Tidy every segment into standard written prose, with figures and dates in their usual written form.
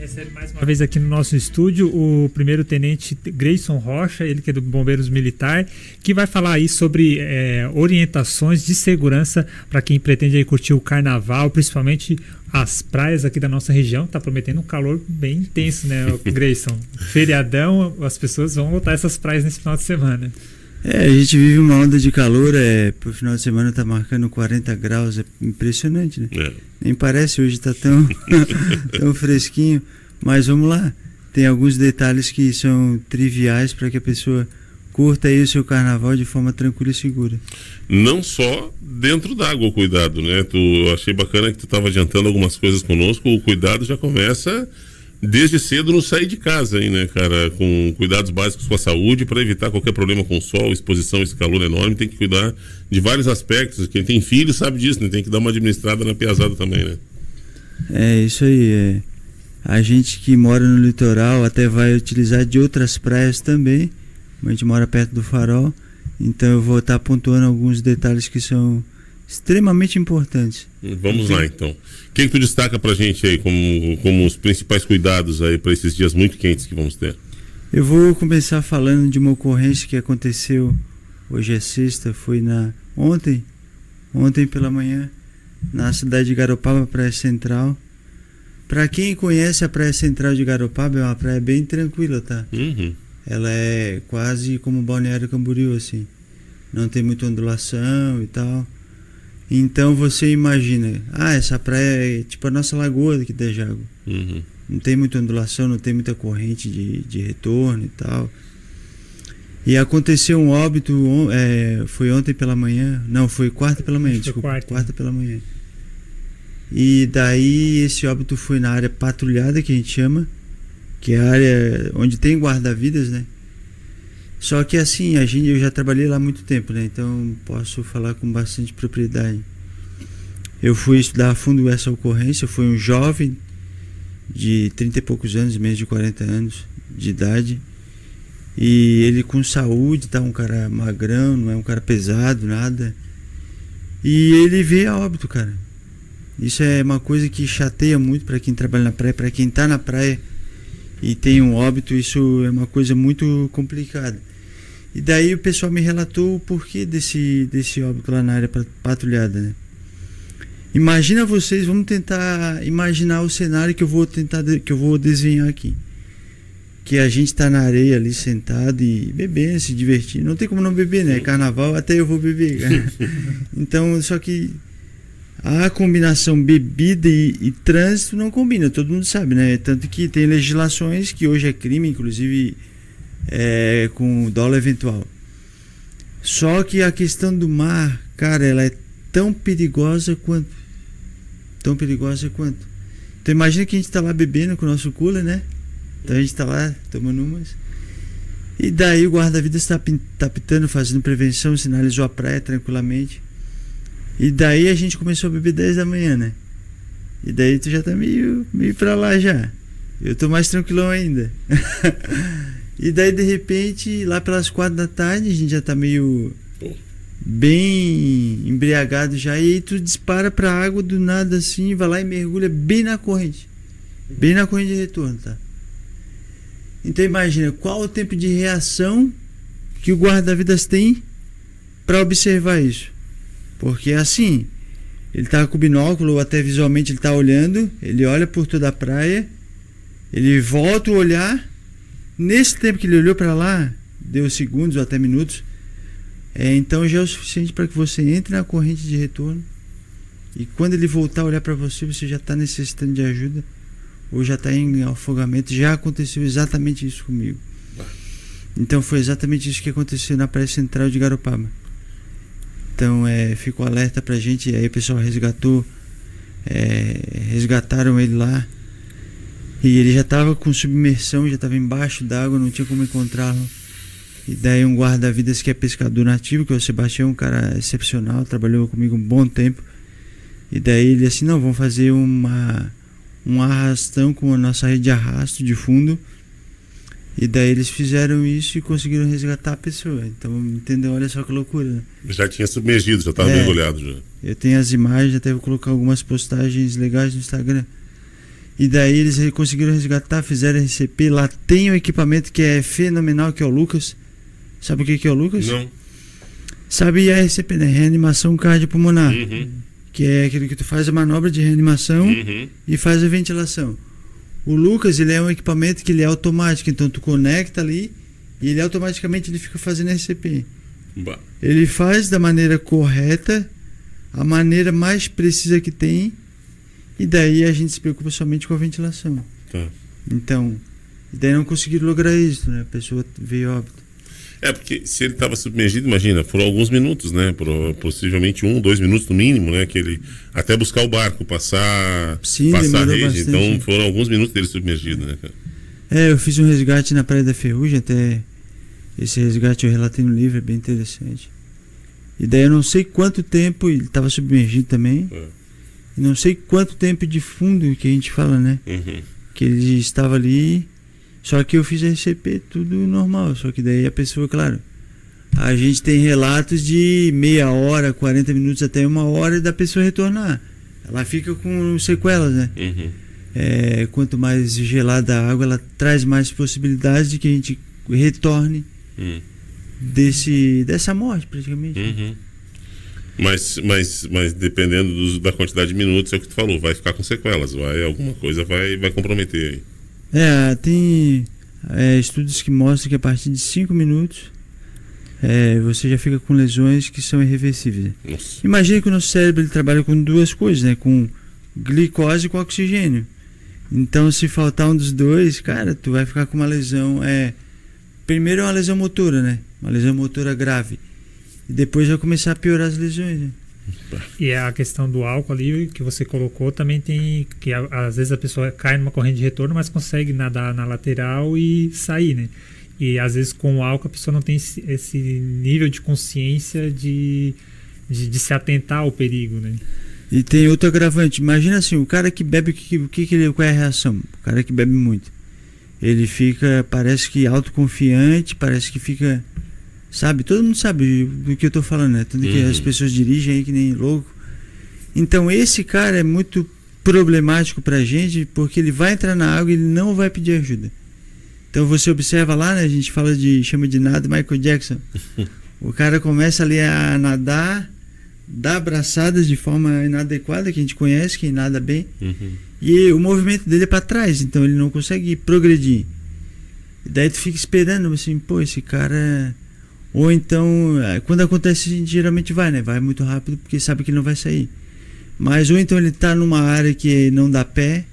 recebe mais uma vez aqui no nosso estúdio o primeiro-tenente Grayson Rocha, ele que é do Bombeiros Militar, que vai falar aí sobre orientações de segurança para quem pretende aí curtir o carnaval, principalmente as praias aqui da nossa região. Tá prometendo um calor bem intenso, né, Grayson? Feriadão, as pessoas vão lotar essas praias nesse final de semana. A gente vive uma onda de calor, pro final de semana tá marcando 40 graus, é impressionante, né? Nem parece, hoje tá tão, tão fresquinho, mas vamos lá, tem alguns detalhes que são triviais para que a pessoa curta aí o seu carnaval de forma tranquila e segura. Não só dentro d'água o cuidado, né? Achei bacana que tu estava adiantando algumas coisas conosco, o cuidado já começa desde cedo no sair de casa aí, né, cara? Com cuidados básicos com a saúde, para evitar qualquer problema com o sol, exposição a esse calor enorme, tem que cuidar de vários aspectos. Quem tem filho sabe disso, né? Tem que dar uma administrada na piazada também, né? Isso aí, A gente que mora no litoral até vai utilizar de outras praias também. A gente mora perto do Farol, então eu vou estar pontuando alguns detalhes que são extremamente importantes. Vamos lá, então. O que tu destaca pra gente aí como os principais cuidados aí para esses dias muito quentes que vamos ter? Eu vou começar falando de uma ocorrência que aconteceu, hoje é sexta, foi ontem pela manhã, na cidade de Garopaba, Praia Central. Para quem conhece a Praia Central de Garopaba, é uma praia bem tranquila, tá? Ela é quase como Balneário Camboriú, assim. Não tem muita ondulação e tal. Então você imagina, essa praia é tipo a nossa lagoa aqui da Jago. Não tem muita ondulação, não tem muita corrente de retorno e tal. E aconteceu um óbito, foi ontem pela manhã, não, foi quarta pela manhã, desculpa, quarta pela manhã. E daí esse óbito foi na área patrulhada, que a gente chama, que é a área onde tem guarda-vidas, né? Só que assim, eu já trabalhei lá há muito tempo, né? Então posso falar com bastante propriedade. Eu fui estudar a fundo essa ocorrência. Foi um jovem de 30 e poucos anos, menos de 40 anos de idade. E ele com saúde, tá? Um cara magrão, não é um cara pesado, nada. E ele veio a óbito, cara. Isso é uma coisa que chateia muito para quem trabalha na praia, para quem tá na praia e tem um óbito. Isso é uma coisa muito complicada. E daí o pessoal me relatou o porquê desse óbito lá na área patrulhada, né? Imagina vocês, vamos tentar imaginar o cenário que eu vou desenhar aqui. Que a gente tá na areia ali sentado e bebendo, se divertindo. Não tem como não beber, né? Carnaval, até eu vou beber, cara. Então, só que a combinação bebida e trânsito não combina, todo mundo sabe, né? Tanto que tem legislações que hoje é crime, inclusive com dolo eventual. Só que a questão do mar, cara, ela é tão perigosa quanto. Tão perigosa quanto. Então imagina que a gente tá lá bebendo com o nosso cooler, né? Então a gente tá lá tomando umas. E daí o guarda-vidas tá pitando, fazendo prevenção, sinalizou a praia tranquilamente. E daí a gente começou a beber 10 da manhã, né? E daí tu já tá meio pra lá já. Eu tô mais tranquilão ainda. E daí de repente, lá pelas 4 da tarde, a gente já tá meio bem embriagado já. E aí tu dispara pra água do nada assim, vai lá e mergulha bem na corrente. Bem na corrente de retorno, tá? Então imagina, qual o tempo de reação que o guarda-vidas tem pra observar isso? Porque assim, ele tá com o binóculo, ou até visualmente ele tá olhando, ele olha por toda a praia, ele volta a olhar, nesse tempo que ele olhou para lá, deu segundos ou até minutos, então já é o suficiente para que você entre na corrente de retorno, e quando ele voltar a olhar para você, você já está necessitando de ajuda, ou já está em afogamento. Já aconteceu exatamente isso comigo. Então foi exatamente isso que aconteceu na Praia Central de Garopaba. Então ficou alerta pra gente, e aí o pessoal resgataram ele lá, e ele já estava com submersão, já estava embaixo d'água, não tinha como encontrá-lo. E daí um guarda-vidas que é pescador nativo, que é o Sebastião, um cara excepcional, trabalhou comigo um bom tempo. E daí ele assim, não, vamos fazer um arrastão com a nossa rede de arrasto de fundo. E daí eles fizeram isso e conseguiram resgatar a pessoa. Então, entendeu? Olha só que loucura, né? Já tinha submergido, já estava mergulhado já. Eu tenho as imagens, até vou colocar algumas postagens legais no Instagram. E daí eles conseguiram resgatar, fizeram RCP. Lá tem um equipamento que é fenomenal, que é o Lucas. Sabe o que é o Lucas? Não. Sabe a RCP, né? Reanimação cardiopulmonar. Que é aquilo que tu faz a manobra de reanimação e faz a ventilação. O Lucas, ele é um equipamento que ele é automático. Então tu conecta ali e ele automaticamente ele fica fazendo RCP. Ele faz da maneira correta, a maneira mais precisa que tem, e daí a gente se preocupa somente com a ventilação. Tá. Então, daí não conseguiram lograr isso, né? A pessoa veio a óbito. Porque se ele estava submergido, imagina, por alguns minutos, né? Possivelmente 1, 2 minutos no mínimo, né? Que ele até buscar o barco, passar a rede. Bastante. Então foram alguns minutos dele submergido, né, cara? Eu fiz um resgate na Praia da Ferrugem, até esse resgate eu relatei no livro, é bem interessante. E daí eu não sei quanto tempo, ele estava submergido também, e não sei quanto tempo de fundo que a gente fala, né? Que ele estava ali, só que eu fiz RCP, tudo normal, só que daí a pessoa, claro, a gente tem relatos de meia hora, 40 minutos até 1 hora da pessoa retornar. Ela fica com sequelas, né? Quanto mais gelada a água, ela traz mais possibilidades de que a gente retorne dessa morte, praticamente. Mas dependendo da quantidade de minutos, é o que tu falou, vai ficar com sequelas, alguma coisa vai comprometer aí. Tem estudos que mostram que a partir de 5 minutos você já fica com lesões que são irreversíveis. Nossa. Imagina que o nosso cérebro ele trabalha com 2 coisas, né? Com glicose e com oxigênio. Então, se faltar um dos 2, cara, tu vai ficar com uma lesão. Primeiro é uma lesão motora, né? Uma lesão motora grave. E depois vai começar a piorar as lesões, né? E a questão do álcool ali que você colocou também tem que às vezes a pessoa cai numa corrente de retorno, mas consegue nadar na lateral e sair, né? E às vezes com o álcool a pessoa não tem esse nível de consciência de se atentar ao perigo, né? E tem outro agravante. Imagina assim, o cara que bebe, qual é a reação? O cara que bebe muito, ele fica, parece que autoconfiante, parece que fica, sabe? Todo mundo sabe do que eu tô falando, né? Tanto que as pessoas dirigem aí que nem louco. Então esse cara é muito problemático pra gente, porque ele vai entrar na água e ele não vai pedir ajuda. Então você observa lá, né? A gente chama de nada Michael Jackson. O cara começa ali a nadar, dá abraçadas de forma inadequada, que a gente conhece, que nada bem, e o movimento dele é para trás, então ele não consegue progredir. E daí tu fica esperando assim, esse cara. Ou então, quando acontece, a gente geralmente vai, né? Vai muito rápido porque sabe que ele não vai sair. Mas ou então ele tá numa área que não dá pé,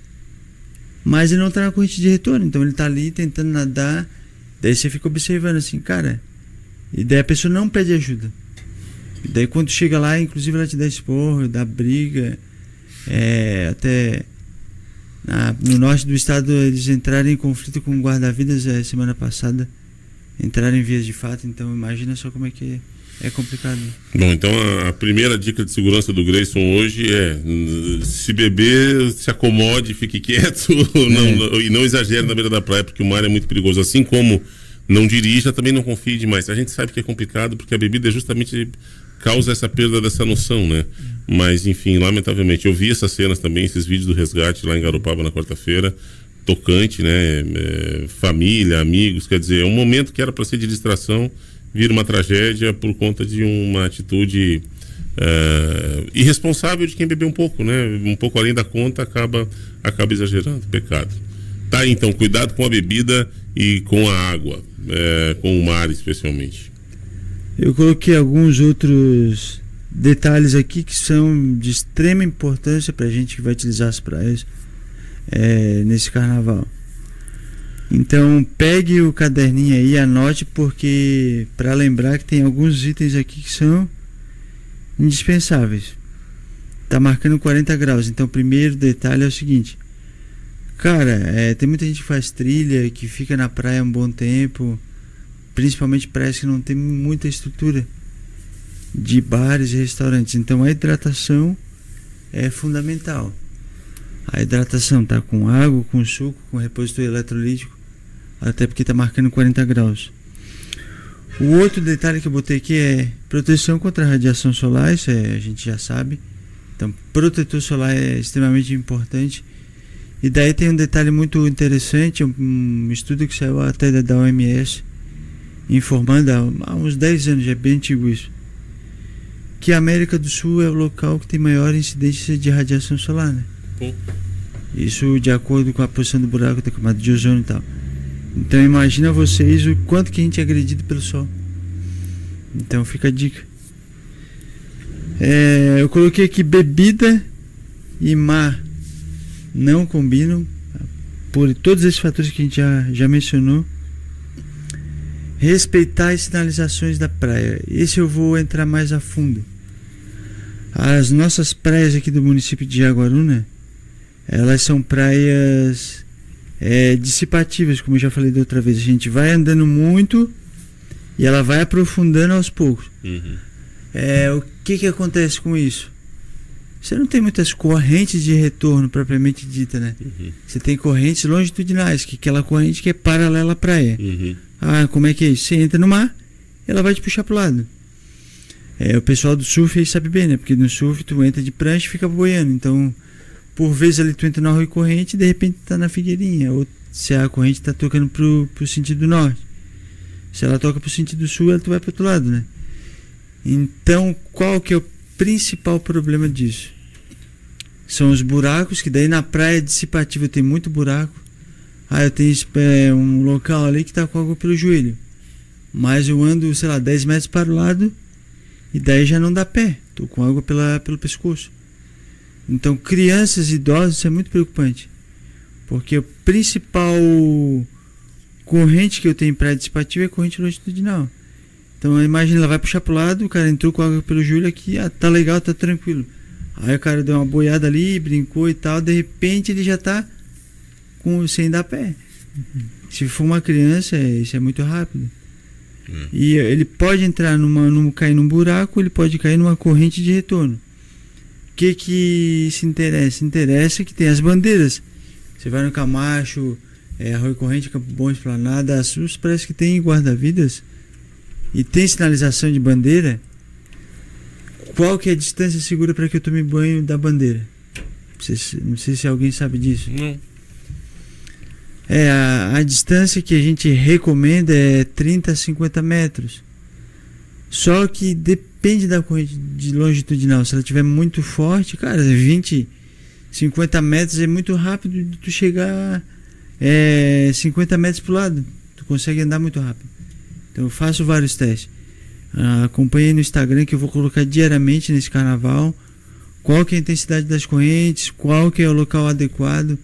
mas ele não tá na corrente de retorno, então ele tá ali tentando nadar. Daí você fica observando assim, cara, e daí a pessoa não pede ajuda. E daí quando chega lá, inclusive ela te dá esporro, dá briga. Até no norte do estado eles entraram em conflito com guarda-vidas semana passada. Entraram em vias de fato, então imagina só como é que é complicado. Bom, então a primeira dica de segurança do Grayson hoje se beber, se acomode, fique quieto e não exagere na beira da praia, porque o mar é muito perigoso. Assim como não dirija, também não confie demais. A gente sabe que é complicado, porque a bebida justamente causa essa perda dessa noção, né? Mas, enfim, lamentavelmente, eu vi essas cenas também, esses vídeos do resgate lá em Garopaba na quarta-feira, tocante, né? Família, amigos, quer dizer, é um momento que era para ser de distração, vira uma tragédia por conta de uma atitude irresponsável de quem bebeu um pouco, né? Um pouco além da conta, acaba exagerando, pecado. Tá, então, cuidado com a bebida e com a água, com o mar especialmente. Eu coloquei alguns outros detalhes aqui que são de extrema importância para a gente que vai utilizar as praias nesse carnaval. Então pegue o caderninho aí, anote, porque para lembrar que tem alguns itens aqui que são indispensáveis. Tá marcando 40 graus, então o primeiro detalhe é o seguinte, cara, tem muita gente que faz trilha, que fica na praia um bom tempo, principalmente praias que não tem muita estrutura de bares e restaurantes, então a hidratação é fundamental. A hidratação tá com água, com suco, com repositor eletrolítico, até porque tá marcando 40 graus. O outro detalhe que eu botei aqui é proteção contra a radiação solar, isso a gente já sabe. Então, protetor solar é extremamente importante. E daí tem um detalhe muito interessante, um estudo que saiu até da OMS, informando há uns 10 anos, já é bem antigo isso, que a América do Sul é o local que tem maior incidência de radiação solar, né? Isso de acordo com a posição do buraco da camada de ozônio e tal. Então imagina vocês o quanto que a gente é agredido pelo sol. Então fica a dica. Eu coloquei aqui bebida e mar não combinam, por todos esses fatores que a gente já mencionou. Respeitar as sinalizações da praia. Esse eu vou entrar mais a fundo. As nossas praias aqui do município de Jaguaruna, elas são praias dissipativas, como eu já falei da outra vez. A gente vai andando muito e ela vai aprofundando aos poucos. O que acontece com isso? Você não tem muitas correntes de retorno propriamente dita, né? Você tem correntes longitudinais, que é aquela corrente que é paralela à praia. Como é que é isso? Você entra no mar, ela vai te puxar pro lado. O pessoal do surf aí sabe bem, né? Porque no surf tu entra de prancha e fica boiando. Então, por vezes ali tu entra na rua corrente e de repente tá na Figueirinha. Ou se a corrente tá tocando pro sentido norte. Se ela toca pro sentido sul, tu vai pro outro lado, né? Então, qual que é o principal problema disso? São os buracos, que daí na praia dissipativa tem muito buraco. Eu tenho um local ali que tá com água pelo joelho. Mas eu ando, 10 metros para o lado e daí já não dá pé. Tô com água pelo pescoço. Então, crianças e idosos, isso é muito preocupante. Porque a principal corrente que eu tenho em praia dissipativa é a corrente longitudinal. Então, imagina, ela vai puxar pro lado, o cara entrou com água pelo joelho aqui, tá legal, tá tranquilo. Aí o cara deu uma boiada ali, brincou e tal, de repente ele já tá sem dar pé. Se for uma criança, isso é muito rápido. E ele pode entrar cair num buraco, ele pode cair numa corrente de retorno. O que se interessa? Interessa que tem as bandeiras. Você vai no Camacho, Arroio Corrente, Campo Bom, Esplanada, a SUS parece que tem guarda-vidas e tem sinalização de bandeira. Qual que é a distância segura para que eu tome banho da bandeira? Não sei se alguém sabe disso. Não. A distância que a gente recomenda é 30 a 50 metros. Só que depende da corrente de longitudinal. Se ela estiver muito forte, cara, 20, 50 metros é muito rápido de tu chegar 50 metros pro lado. Tu consegue andar muito rápido. Então eu faço vários testes. Acompanhe no Instagram, que eu vou colocar diariamente nesse carnaval qual que é a intensidade das correntes, qual que é o local adequado,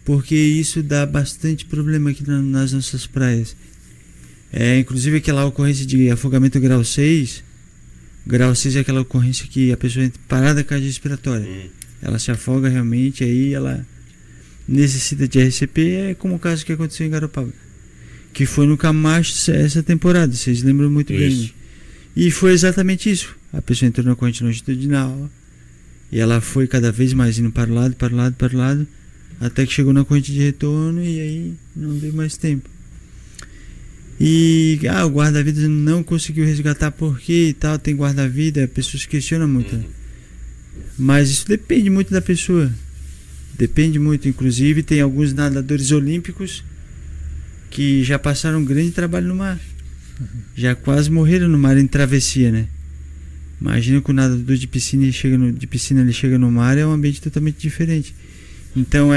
porque isso dá bastante problema aqui nas nossas praias. Inclusive aquela ocorrência de afogamento grau 6. Grau 6 é aquela ocorrência que a pessoa entra parada cardiorrespiratória. Ela se afoga realmente, aí ela necessita de RCP. É como o caso que aconteceu em Garopaba, que foi no Camacho essa temporada, vocês lembram muito bem. E foi exatamente isso. A pessoa entrou na corrente longitudinal e ela foi cada vez mais indo para o lado, até que chegou na corrente de retorno e aí não deu mais tempo. E o guarda-vidas não conseguiu resgatar porque e tal, tem guarda-vida, a pessoa se questiona muito. Mas isso depende muito da pessoa. Depende muito. Inclusive tem alguns nadadores olímpicos que já passaram um grande trabalho no mar. Já quase morreram no mar em travessia, né? Imagina que o nadador de piscina ele chega no mar, é um ambiente totalmente diferente. Então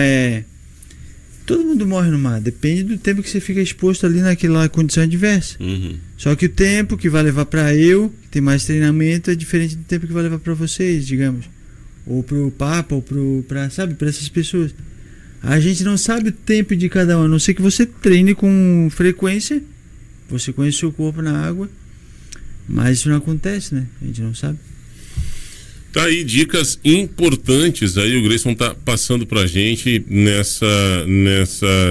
todo mundo morre no mar, depende do tempo que você fica exposto ali naquela condição adversa. Só que o tempo que vai levar para que tem mais treinamento, é diferente do tempo que vai levar para vocês, digamos. Ou pro Papa, ou para essas pessoas. A gente não sabe o tempo de cada um, a não ser que você treine com frequência, você conhece o seu corpo na água, mas isso não acontece, né? A gente não sabe. Tá aí dicas importantes aí, o Grayson tá passando pra gente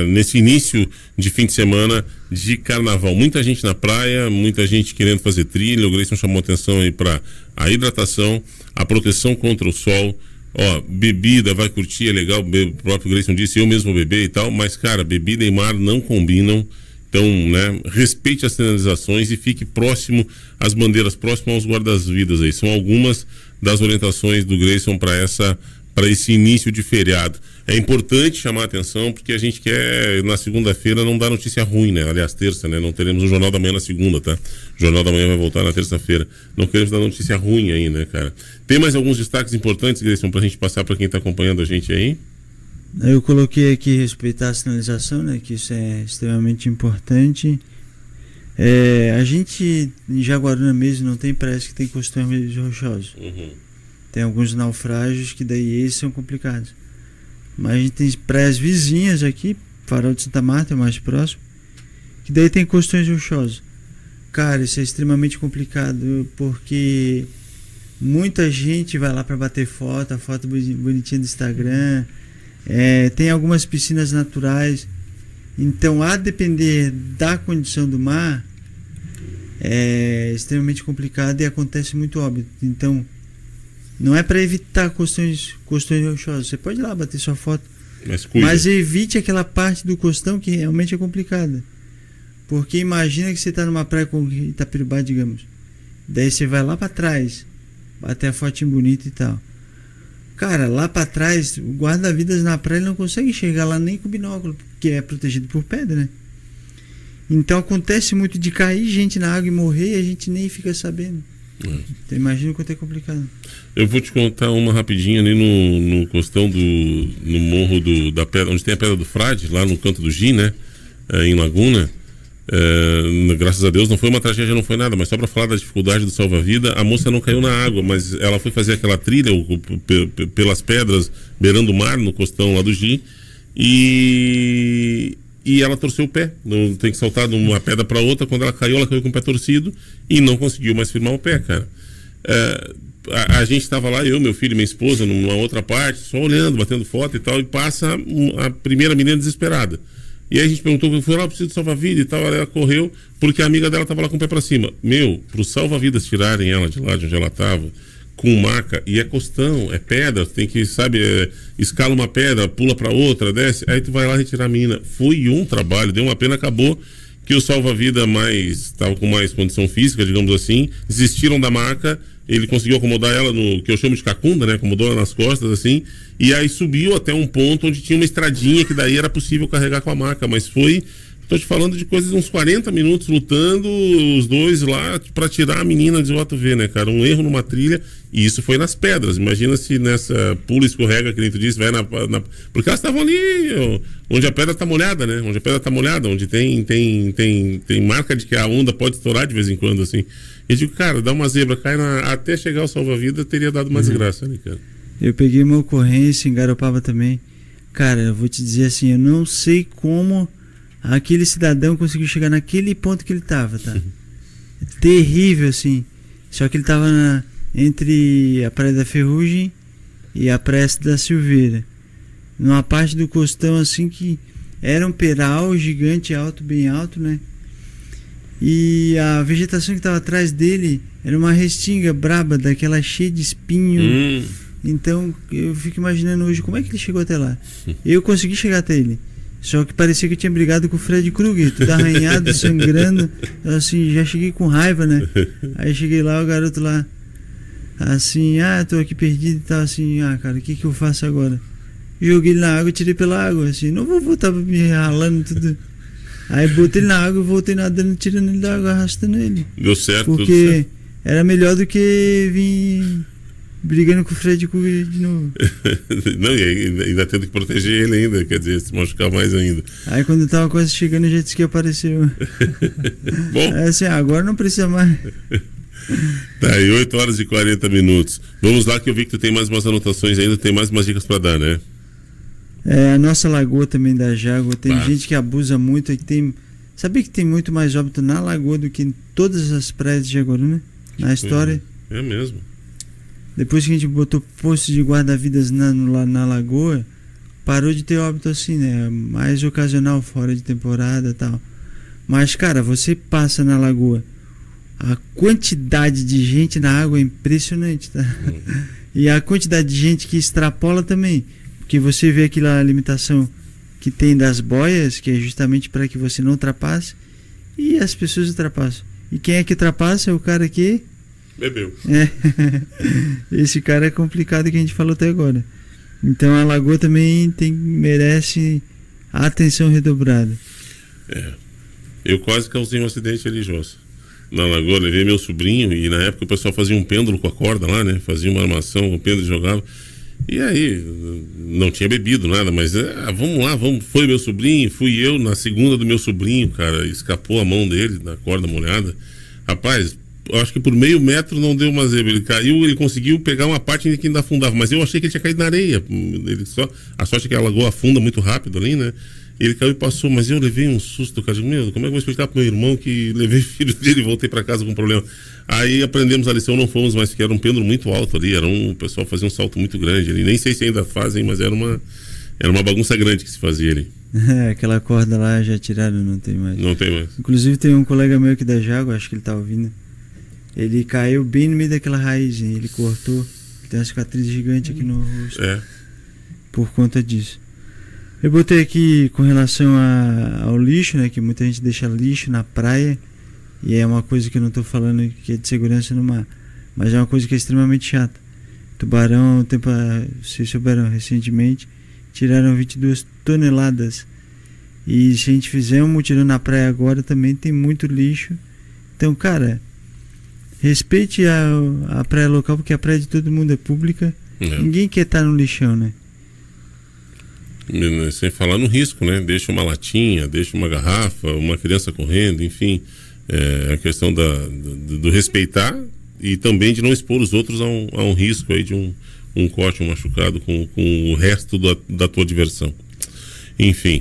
nesse início de fim de semana de carnaval. Muita gente na praia, muita gente querendo fazer trilha. O Grayson chamou atenção aí pra a hidratação, a proteção contra o sol. Bebida, vai curtir, é legal, o próprio Grayson disse, eu mesmo beber e tal, mas cara, bebida e mar não combinam. Então, né, respeite as sinalizações e fique próximo às bandeiras, próximo aos guardas-vidas aí. São algumas das orientações do Grayson para esse início de feriado. É importante chamar a atenção, porque a gente quer, na segunda-feira, não dar notícia ruim, né? Aliás, terça, né? Não teremos o Jornal da Manhã na segunda, tá? O Jornal da Manhã vai voltar na terça-feira. Não queremos dar notícia ruim aí, né, cara? Tem mais alguns destaques importantes, Gleison, pra gente passar pra quem tá acompanhando a gente aí? Eu coloquei aqui respeitar a sinalização, né? Que isso é extremamente importante. A gente, em Jaguaruna mesmo, não tem praias que tem costões rochosos. Tem alguns naufrágios que daí esses são complicados. Mas a gente tem praias vizinhas aqui, Farol de Santa Marta é o mais próximo, que daí tem costões rochosos. Cara, isso é extremamente complicado, porque muita gente vai lá para bater foto, a foto bonitinha do Instagram. Tem algumas piscinas naturais. Então, a depender da condição do mar, é extremamente complicado e acontece muito óbito. Então, não é para evitar costões rochosos. Você pode ir lá bater sua foto, mas evite aquela parte do costão que realmente é complicada. Porque imagina que você está numa praia com Itapirubá, digamos. Daí você vai lá para trás, bater a fotinha bonita e tal. Cara, lá para trás, o guarda-vidas na praia ele não consegue enxergar lá nem com binóculo, porque é protegido por pedra, né? Então acontece muito de cair gente na água e morrer e a gente nem fica sabendo. Então imagina o quanto é complicado. Eu vou te contar uma rapidinho ali no costão no morro da pedra, onde tem a Pedra do Frade, lá no canto do Gi, né? Em Laguna. Graças a Deus não foi uma tragédia, não foi nada, mas só para falar da dificuldade do salva-vida, a moça não caiu na água, mas ela foi fazer aquela trilha pelas pedras beirando o mar no costão lá do Gi e ela torceu o pé, não tem que saltar de uma pedra para outra. Quando ela caiu com o pé torcido e não conseguiu mais firmar o pé, cara. A gente estava lá, eu, meu filho e minha esposa, numa outra parte, só olhando, batendo foto e tal, e passa a primeira menina desesperada. E aí a gente perguntou, foi lá, preciso de salva-vida e tal, ela correu, porque a amiga dela estava lá com o pé para cima. Pro salva-vidas tirarem ela de lá de onde ela estava, com maca, e é costão, é pedra, tem que, escala uma pedra, pula para outra, desce, aí tu vai lá retirar a menina. Foi um trabalho, deu uma pena, acabou que o salva-vida estava com mais condição física, digamos assim, desistiram da maca, ele conseguiu acomodar ela no que eu chamo de cacunda, né? Acomodou ela nas costas, assim, e aí subiu até um ponto onde tinha uma estradinha que daí era possível carregar com a maca, mas tô te falando de coisas uns 40 minutos lutando, os dois lá, pra tirar a menina de OTV, né, cara? Um erro numa trilha, e isso foi nas pedras. Imagina se nessa pula e escorrega, que nem tu disse, vai porque elas estavam ali, onde a pedra tá molhada, né? Onde a pedra tá molhada, onde tem marca de que a onda pode estourar de vez em quando, assim. Eu digo, cara, dá uma zebra, até chegar ao salva-vida, teria dado uma desgraça ali, cara. Eu peguei uma ocorrência em Garopaba também. Cara, eu vou te dizer assim, eu não sei como aquele cidadão conseguiu chegar naquele ponto que ele tava, tá? Terrível, assim. Só que ele tava entre a Praia da Ferrugem e a Praia da Silveira. Numa parte do costão, assim, que era um peral gigante, alto, bem alto, né? E a vegetação que estava atrás dele era uma restinga braba, daquela cheia de espinho. Então eu fico imaginando hoje como é que ele chegou até lá. Eu consegui chegar até ele, só que parecia que eu tinha brigado com o Fred Krueger, tudo arranhado, sangrando, assim, já cheguei com raiva, né? Aí cheguei lá, o garoto lá, assim, tô aqui perdido e tal, assim, cara, o que eu faço agora? Joguei ele na água, tirei pela água, assim, não vou voltar me ralando tudo. Aí botei ele na água e voltei nadando, tirando ele da água, arrastando ele. Deu certo, porque tudo certo. Era melhor do que vir brigando com o Fred Krueger de novo. Não, e ainda tendo que proteger ele ainda, quer dizer, se machucar mais ainda. Aí quando eu tava quase chegando, o jet ski apareceu. Bom. Aí assim, agora não precisa mais. Tá aí, 8 horas e 40 minutos. Vamos lá, que eu vi que tu tem mais umas anotações ainda, tem mais umas dicas pra dar, né? A nossa lagoa também da Jágua, tem gente que abusa muito, sabia que tem muito mais óbito na lagoa do que em todas as praias de Jaguaruna, na história. É mesmo. Depois que a gente botou posto de guarda-vidas na lagoa, parou de ter óbito assim, né? Mais ocasional, fora de temporada e tal. Mas, cara, você passa na lagoa, a quantidade de gente na água é impressionante, tá? E a quantidade de gente que extrapola também. Porque você vê aquela limitação que tem das boias, que é justamente para que você não ultrapasse, e as pessoas ultrapassam. E quem é que ultrapassa é o cara que bebeu. Esse cara é complicado, que a gente falou até agora. Então a lagoa também merece atenção redobrada. Eu quase causei um acidente ali, Jossa. Na lagoa, levei meu sobrinho e na época o pessoal fazia um pêndulo com a corda lá, né? Fazia uma armação com o pêndulo e jogava. E aí, não tinha bebido nada, mas vamos lá, foi meu sobrinho, fui eu na segunda do meu sobrinho, cara, escapou a mão dele na corda molhada. Rapaz, eu acho que por meio metro não deu uma zebra, ele caiu, ele conseguiu pegar uma parte que ainda afundava, mas eu achei que ele tinha caído na areia. A sorte é que a lagoa afunda muito rápido ali, né? Ele caiu e passou, mas eu levei um susto, cara. Meu, como é que eu vou explicar pro meu irmão que levei filho dele e voltei para casa com problema? Aí aprendemos a lição, não fomos mais, porque era um pêndulo muito alto ali, o pessoal fazia um salto muito grande ali. Nem sei se ainda fazem, mas era uma bagunça grande que se fazia ali. Aquela corda lá já tiraram, não tem mais. Não tem mais. Inclusive tem um colega meu aqui da Jago, acho que ele tá ouvindo. Ele caiu bem no meio daquela raiz, hein? Ele cortou. Ele tem uma cicatriz gigante aqui no rosto. Por conta disso. Eu botei aqui com relação ao lixo, né? Que muita gente deixa lixo na praia. E é uma coisa que eu não estou falando que é de segurança no mar. Mas é uma coisa que é extremamente chata. Tubarão, vocês souberam recentemente, tiraram 22 toneladas. E se a gente fizer um mutirão na praia agora, também tem muito lixo. Então, cara, respeite a praia local, porque a praia de todo mundo é pública. Ninguém quer estar no lixão, né? Sem falar no risco, né? Deixa uma latinha, deixa uma garrafa, uma criança correndo, enfim. A questão do respeitar e também de não expor os outros a um risco aí de um corte, um machucado com o resto da tua diversão. Enfim.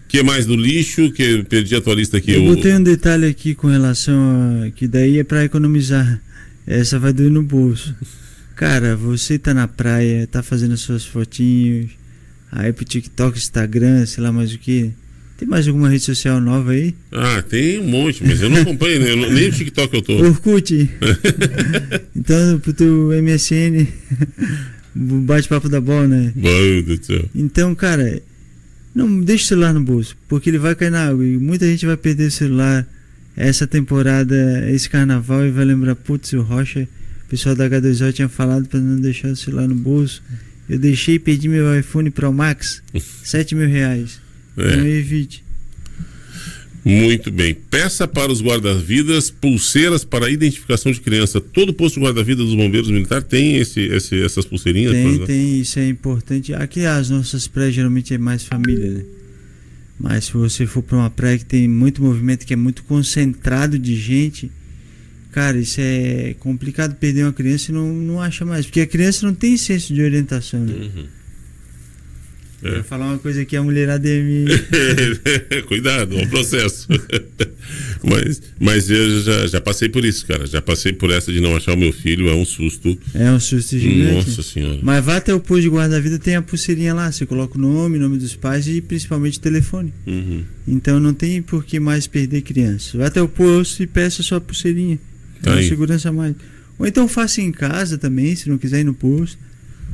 O que mais do lixo? Que perdi a tua lista aqui. Eu botei um detalhe aqui com relação a que daí é para economizar. Essa vai doer no bolso. Cara, você tá na praia, tá fazendo as suas fotinhos, aí pro TikTok, Instagram, sei lá mais o que. Tem mais alguma rede social nova aí? Tem um monte, mas eu não acompanho, né? Nem o TikTok eu tô. Orkut. Então, pro teu MSN, o bate-papo da bola, né? Meu Deus do céu. Então, cara, não deixa o celular no bolso, porque ele vai cair na água e muita gente vai perder o celular essa temporada, esse carnaval, e vai lembrar, putz, o Rocha, o pessoal da H2O tinha falado pra não deixar o celular no bolso. Eu deixei e perdi meu iPhone Pro Max, R$7.000. Não evite. Muito bem. Peça para os guarda-vidas pulseiras para identificação de criança. Todo posto de guarda-vidas dos bombeiros militares tem essas pulseirinhas? Tem, isso é importante. Aqui as nossas praias geralmente é mais família, né? Mas se você for para uma praia que tem muito movimento, que é muito concentrado de gente, cara, isso é complicado perder uma criança e não acha mais. Porque a criança não tem senso de orientação, né? Eu vou falar uma coisa aqui, a mulherada é minha. Cuidado, é um processo. mas eu já passei por isso, cara. Já passei por essa de não achar o meu filho, é um susto. É um susto gigante. Nossa Senhora. Mas vá até o posto de guarda-vida, tem a pulseirinha lá. Você coloca o nome dos pais e principalmente o telefone. Então não tem por que mais perder criança. Vá até o posto e peça a sua pulseirinha. É uma segurança a mais. Ou então faça em casa também, se não quiser ir no posto.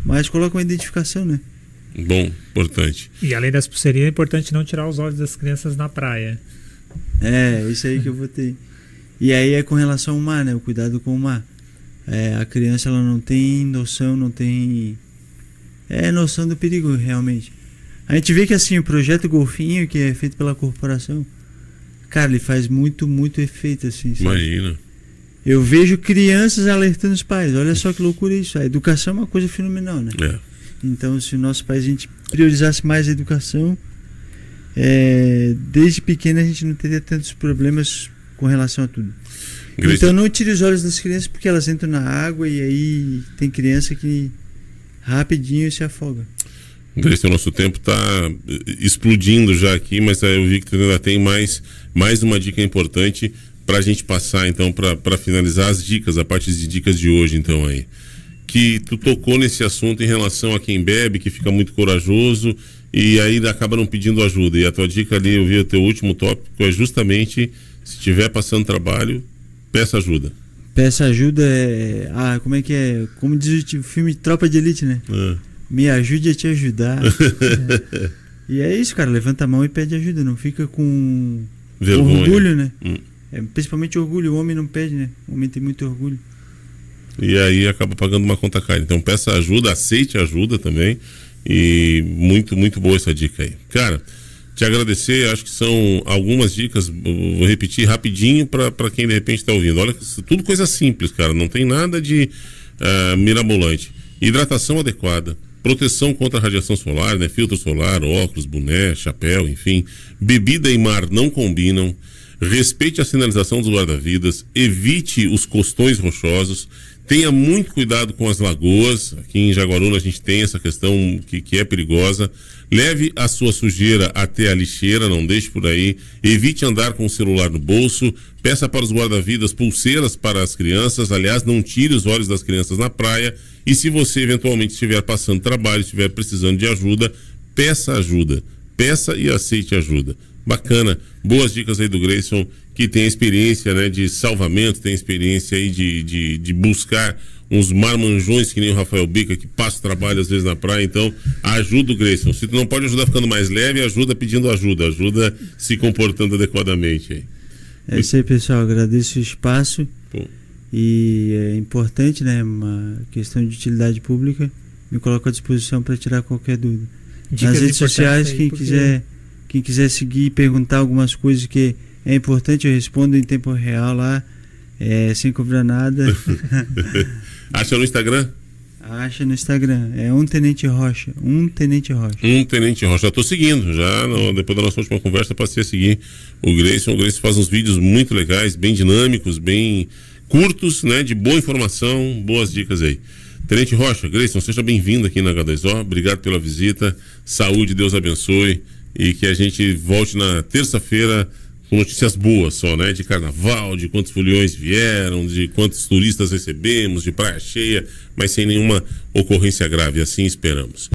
Mas coloca uma identificação, né? Bom, importante. E além das pulseirinhas, é importante não tirar os olhos das crianças na praia. Isso aí que eu botei. E aí é com relação ao mar, né? O cuidado com o mar. A criança, ela não tem noção, noção do perigo, realmente. A gente vê que assim, o projeto Golfinho, que é feito pela corporação, cara, ele faz muito, muito efeito, assim. Imagina. Eu vejo crianças alertando os pais. Olha só que loucura isso. A educação é uma coisa fenomenal, né? Então, se o nosso país, a gente priorizasse mais a educação, desde pequeno a gente não teria tantos problemas com relação a tudo. Então não tire os olhos das crianças, porque elas entram na água e aí tem criança que rapidinho se afoga. Grace, o nosso tempo está explodindo já aqui, mas eu vi que tu ainda tem mais uma dica importante para a gente passar, então, para finalizar as dicas, a parte de dicas de hoje, então, aí. Que tu tocou nesse assunto em relação a quem bebe, que fica muito corajoso e aí acaba não pedindo ajuda. E a tua dica ali, eu vi o teu último tópico, é justamente, se estiver passando trabalho, peça ajuda. Peça ajuda como é que é? Como diz o filme Tropa de Elite, né? Me ajude a te ajudar. E é isso, cara, levanta a mão e pede ajuda, não fica com vergonha. Orgulho, né? Principalmente orgulho, o homem não pede, né? O homem tem muito orgulho. e aí acaba pagando uma conta cara. Então peça ajuda, aceite ajuda também, e muito, muito boa essa dica aí. Cara, te agradecer, acho que são algumas dicas, vou repetir rapidinho para quem de repente está ouvindo. Olha, tudo coisa simples, cara, não tem nada de mirabolante. Hidratação adequada, proteção contra a radiação solar, né? Filtro solar, óculos, boné, chapéu, enfim. Bebida e mar não combinam. Respeite a sinalização dos guarda-vidas, evite os costões rochosos, tenha muito cuidado com as lagoas. Aqui em Jaguaruna a gente tem essa questão que é perigosa. Leve a sua sujeira até a lixeira, não deixe por aí. Evite andar com o celular no bolso. Peça para os guarda-vidas pulseiras para as crianças. Aliás, não tire os olhos das crianças na praia. E se você eventualmente estiver passando trabalho, estiver precisando de ajuda, peça ajuda. Peça e aceite ajuda. Bacana. Boas dicas aí do Grayson, que tem experiência, né, de salvamento, tem experiência aí de buscar uns marmanjões que nem o Rafael Bica, que passa trabalho às vezes na praia. Então ajuda o Grayson. Se tu não pode ajudar ficando mais leve, ajuda pedindo ajuda se comportando adequadamente aí. É isso aí, pessoal, agradeço o espaço. Pô. E é importante, né, uma questão de utilidade pública, me coloco à disposição para tirar qualquer dúvida. Dicas nas redes sociais, aí, quem quiser seguir e perguntar algumas coisas que é importante, eu respondo em tempo real lá, sem cobrar nada. Acha no Instagram? Acha no Instagram, é Tenente Rocha. Tenente Rocha. Já tô seguindo, depois da nossa última conversa passei a seguir o Grayson. O Grayson faz uns vídeos muito legais, bem dinâmicos, bem curtos, né, de boa informação, boas dicas aí. Tenente Rocha, Grayson, seja bem-vindo aqui na H2O, obrigado pela visita, saúde, Deus abençoe, e que a gente volte na terça-feira com notícias boas só, né? De carnaval, de quantos foliões vieram, de quantos turistas recebemos, de praia cheia, mas sem nenhuma ocorrência grave, assim esperamos.